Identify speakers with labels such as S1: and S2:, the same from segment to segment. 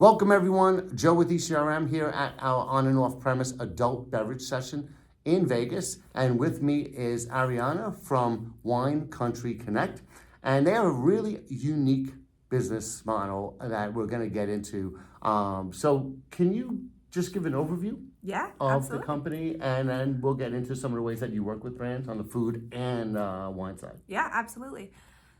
S1: Welcome everyone, Joe with ECRM here at our on and off premise adult beverage session in Vegas. And with me is Ariana from Wine Country Connect. And they have a really unique business model that we're gonna get into. So can you just give an overview
S2: Yeah,
S1: of
S2: absolutely.
S1: the company, and then we'll get into some of the ways that you work with brands on the food and wine side.
S2: Yeah, absolutely.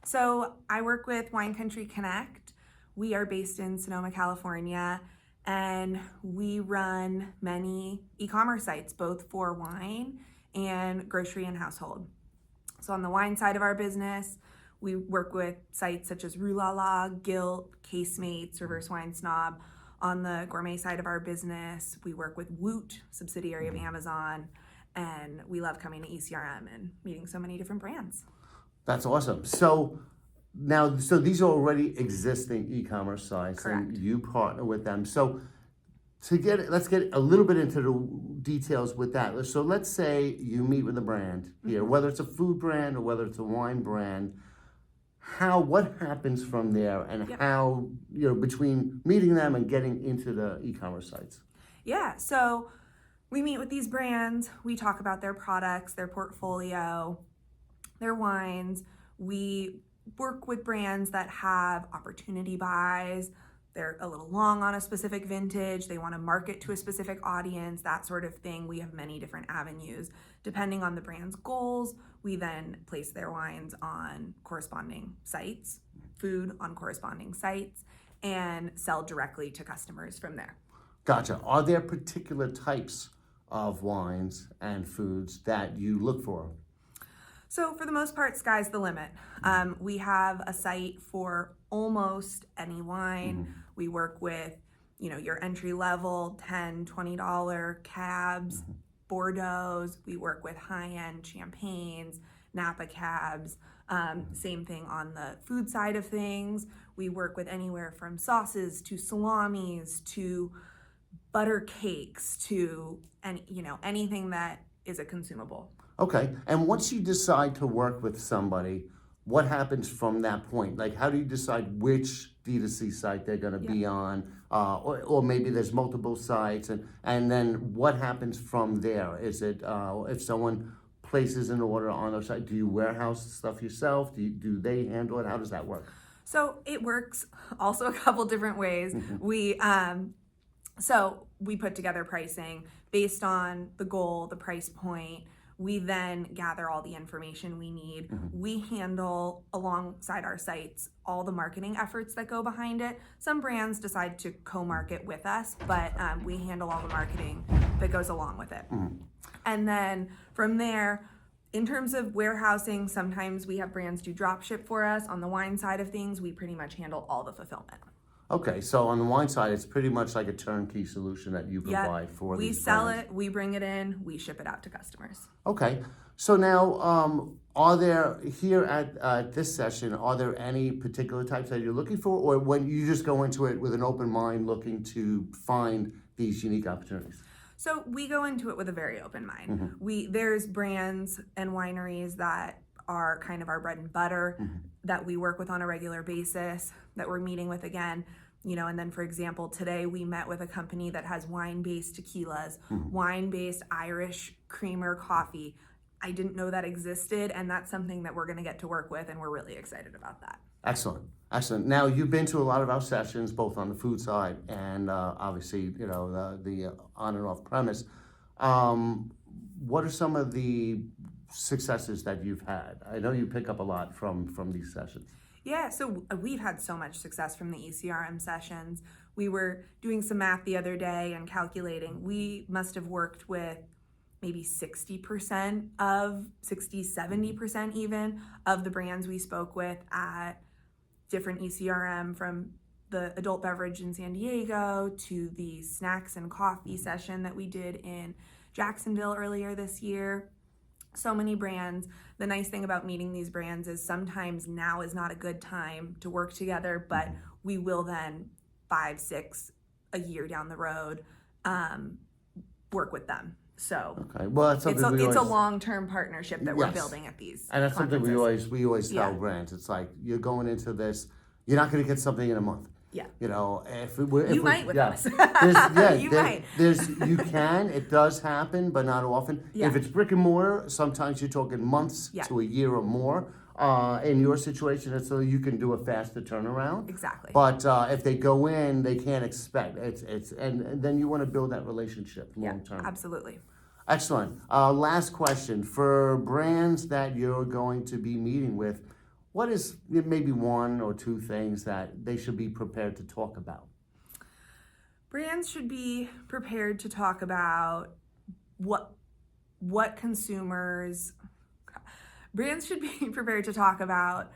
S2: So I work with Wine Country Connect. We are based in Sonoma, California, and we run many e-commerce sites, both for wine and grocery and household. So on the wine side of our business, we work with sites such as Rue Gilt, Casemates, Reverse Wine Snob. On the gourmet side of our business, we work with Woot, subsidiary of Amazon, and we love coming to ECRM and meeting so many different brands.
S1: That's awesome. So now, so these are already existing e-commerce sites,
S2: Correct.
S1: and you partner with them. So let's get a little bit into the details with that. So let's say you meet with a brand here, whether it's a food brand or whether it's a wine brand. What happens from there, and
S2: Yep.
S1: how, between meeting them and getting into the e-commerce sites?
S2: Yeah, so we meet with these brands, we talk about their products, their portfolio, their wines. We work with brands that have opportunity buys. They're a little long on a specific vintage. They want to market to a specific audience, that sort of thing. We have many different avenues. Depending on the brand's goals, we then place their wines on corresponding sites, food on corresponding sites, and sell directly to customers from there.
S1: Gotcha. Are there particular types of wines and foods that you look for?
S2: So for the most part, sky's the limit. We have a site for almost any wine. We work with, your entry level $10, $20 cabs, Bordeaux's. We work with high-end champagnes, Napa cabs. Same thing on the food side of things. We work with anywhere from sauces to salamis to butter cakes to anything that is a consumable.
S1: Okay, and once you decide to work with somebody, what happens from that point? Like, how do you decide which D2C site they're gonna be on? Or maybe there's multiple sites, and then what happens from there? Is it, if someone places an order on their site, do you warehouse stuff yourself? Do they handle it? How does that work?
S2: So it works also a couple different ways. So we put together pricing based on the goal, the price point. We then gather all the information we need. We handle, alongside our sites, all the marketing efforts that go behind it. Some brands decide to co-market with us, but we handle all the marketing that goes along with it. And then from there, in terms of warehousing, sometimes we have brands do drop ship for us. On the wine side of things, we pretty much handle all the fulfillment.
S1: Okay, so on the wine side, it's pretty much like a turnkey solution that you provide for
S2: We
S1: these
S2: sell
S1: brands.
S2: it, we bring it in, we ship it out to customers.
S1: Okay, so now, are there, here at this session, are there any particular types that you're looking for? Or when you just go into it with an open mind looking to find these unique opportunities?
S2: So we go into it with a very open mind. There's brands and wineries that are kind of our bread and butter that we work with on a regular basis, that we're meeting with again. And then for example, today we met with a company that has wine-based tequilas, wine-based Irish creamer coffee. I didn't know that existed, and that's something that we're gonna get to work with, and we're really excited about that.
S1: Excellent, excellent. Now, you've been to a lot of our sessions, both on the food side and obviously, the on and off premise. What are some of the successes that you've had? I know you pick up a lot from these sessions.
S2: Yeah, so we've had so much success from the ECRM sessions. We were doing some math the other day and calculating. We must have worked with maybe 60% 70% even of the brands we spoke with at different ECRM, from the adult beverage in San Diego to the snacks and coffee session that we did in Jacksonville earlier this year. So many brands. The nice thing about meeting these brands is sometimes now is not a good time to work together, but we will then 5, 6, a year down the road, work with them. So
S1: Okay, well, that's something
S2: it's a long-term partnership that we're building at these
S1: and that's something we
S2: conferences.
S1: always tell
S2: Yeah.
S1: brands. It's like, you're going into this, you're not going to get something in a month.
S2: Yeah.
S1: You know, if it were,
S2: You might with us. You might.
S1: You can. It does happen, but not often.
S2: Yeah.
S1: If it's brick and mortar, sometimes you're talking months
S2: Yeah.
S1: to a year or more. In your situation, it's so you can do a faster turnaround.
S2: Exactly.
S1: But if they go in, they can't expect and then you want to build that relationship long term.
S2: Absolutely.
S1: Excellent. Last question for brands that you're going to be meeting with. What is maybe one or two things that they should be prepared to talk about?
S2: Brands should be prepared to talk about what consumers. Brands should be prepared to talk about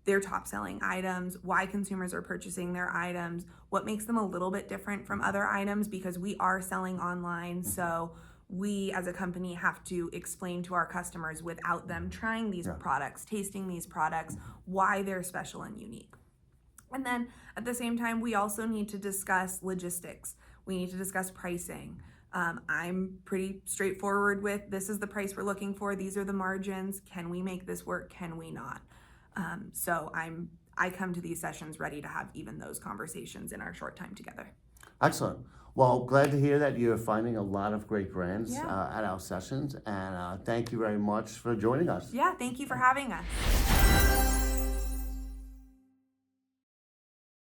S2: their top selling items, why consumers are purchasing their items, what makes them a little bit different from other items, because we are selling online. So we as a company have to explain to our customers without them trying these products, tasting these products, why they're special and unique. And then at the same time, we also need to discuss logistics. We need to discuss pricing. I'm pretty straightforward with, this is the price we're looking for, these are the margins, can we make this work, can we not? So I come to these sessions ready to have even those conversations in our short time together.
S1: Excellent. Well, glad to hear that you're finding a lot of great brands
S2: Yeah.
S1: at our sessions, and thank you very much for joining us.
S2: Yeah, thank you for having us.